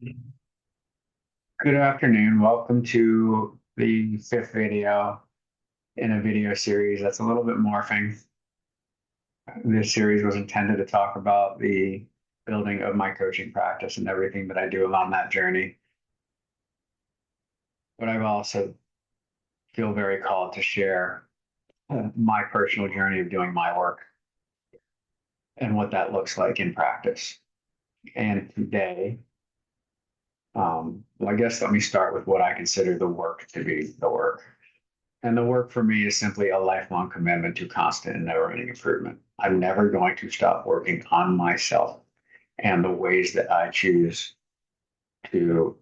Good afternoon. Welcome to the fifth video in a video series that's a little bit morphing. This series was intended to talk about the building of my coaching practice and everything that I do along that journey. But I also feel very called to share my personal journey of doing my work and what that looks like in practice. And today, well, I guess let me start with what I consider the work to be the work. And the work for me is simply a lifelong commitment to constant and never ending improvement. I'm never going to stop working on myself and the ways that I choose to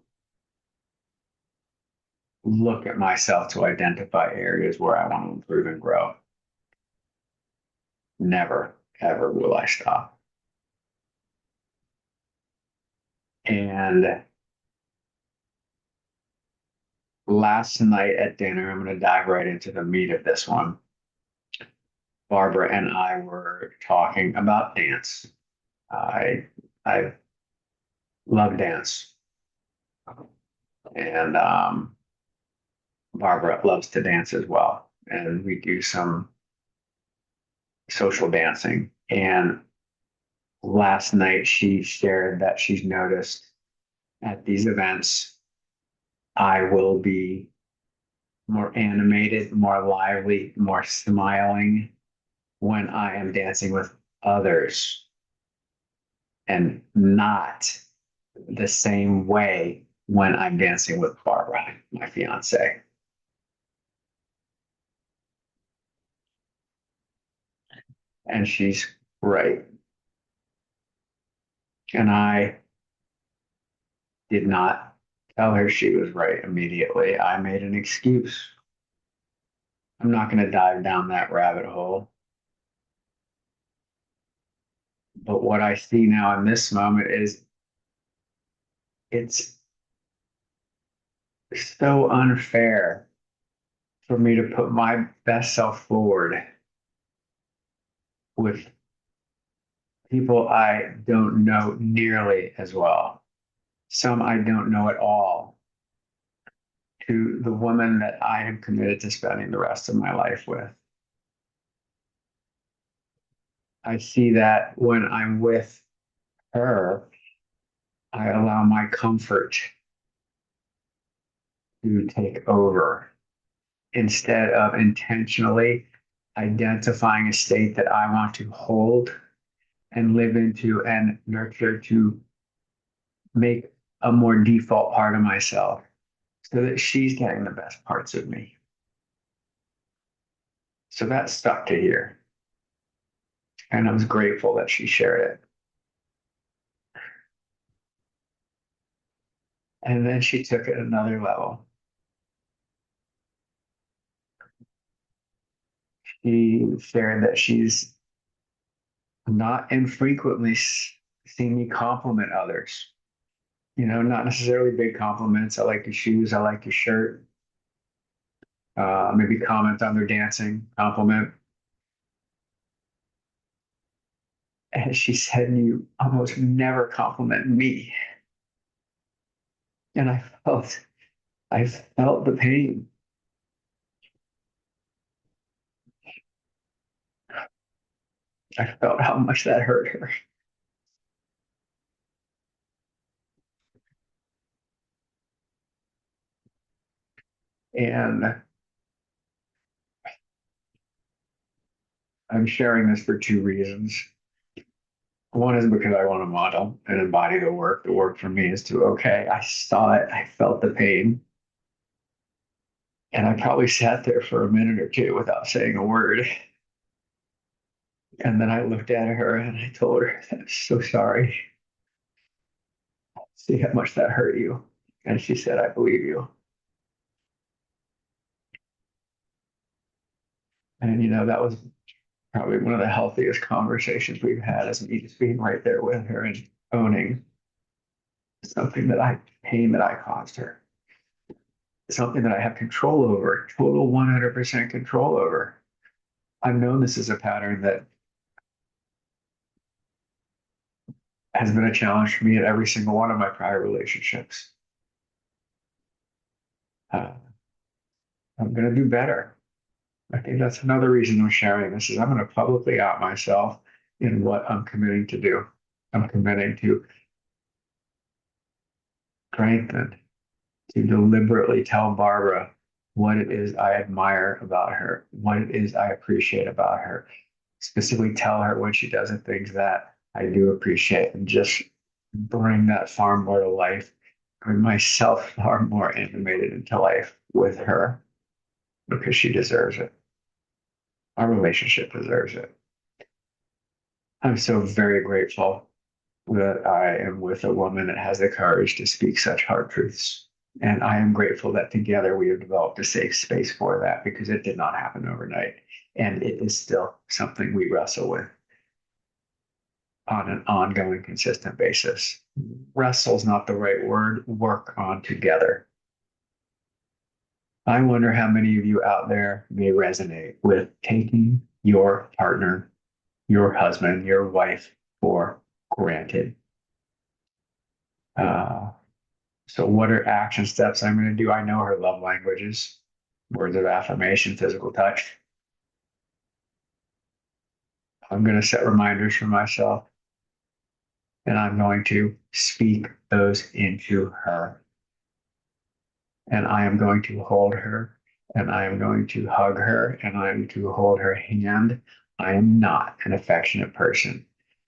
look at myself to identify areas where I want to improve and grow. Never, ever will I stop. And last night at dinner, I'm going to dive right into the meat of this one. Barbara and I were talking about dance. I I love dance, and Barbara loves to dance as well. And we do some social dancing. And last night she shared that she's noticed at these events, I will be more animated, more lively, more smiling when I am dancing with others and not the same way when I'm dancing with Barbara, my fiance. And she's right. And I did not tell her she was right immediately. I made an excuse. I'm not going to dive down that rabbit hole. But what I see now in this moment is it's so unfair for me to put my best self forward with people I don't know nearly as well. Some I don't know at all, to the woman that I am committed to spending the rest of my life with. I see that when I'm with her, I allow my comfort to take over instead of intentionally identifying a state that I want to hold and live into and nurture to make a more default part of myself so that she's getting the best parts of me. So that stuck to here. And I was grateful that she shared it. And then she took it another level. She shared that she's not infrequently seen me compliment others. Not necessarily big compliments. I like your shoes. I like your shirt. Maybe comment on their dancing, compliment. And she said, you almost never compliment me. And I felt the pain. I felt how much that hurt her. And I'm sharing this for two reasons. One is because I want to model and embody the work. The work for me is to, okay, I saw it, I felt the pain. And I probably sat there for a minute or two without saying a word. And then I looked at her and I told her, I'm so sorry. See how much that hurt you. And she said, I believe you. And, that was probably one of the healthiest conversations we've had, is me just being right there with her and owning something pain that I caused her, something that I have control over, total 100% control over. I've known this is a pattern that has been a challenge for me in every single one of my prior relationships. Uh, I'm going to do better. I think that's another reason I'm sharing this is I'm going to publicly out myself in what I'm committing to do. I'm committing to strengthen, to deliberately tell Barbara what it is I admire about her, what it is I appreciate about her, specifically tell her when she does the things that I do appreciate and just bring that far more to life, bring myself far more animated into life with her because she deserves it. Our relationship deserves it. I'm so very grateful that I am with a woman that has the courage to speak such hard truths. And I am grateful that together we have developed a safe space for that because it did not happen overnight. And it is still something we wrestle with on an ongoing, consistent basis. Wrestle is not the right word, work on together. I wonder how many of you out there may resonate with taking your partner, your husband, your wife for granted. Uh, so, what are action steps I'm going to do? I know her love languages, words of affirmation, physical touch. I'm going to set reminders for myself and I'm going to speak those into her. And I am going to hold her and I am going to hug her and I am to hold her hand. I am not an affectionate person,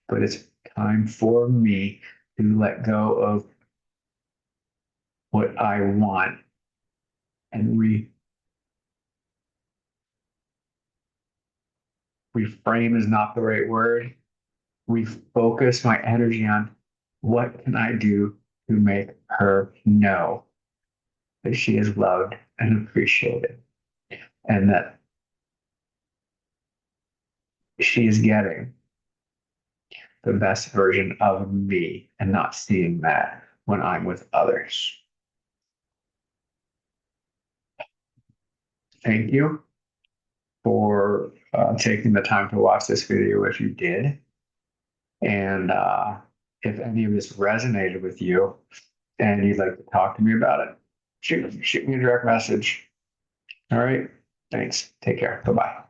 but it's time for me to let go of what I want and reframe is not the right word. Refocus my energy on what can I do to make her know that she is loved and appreciated and that she is getting the best version of me and not seeing that when I'm with others. Thank you for taking the time to watch this video if you did. And if any of this resonated with you and you'd like to talk to me about it, shoot me a direct message. All right. Thanks. Take care. Bye bye.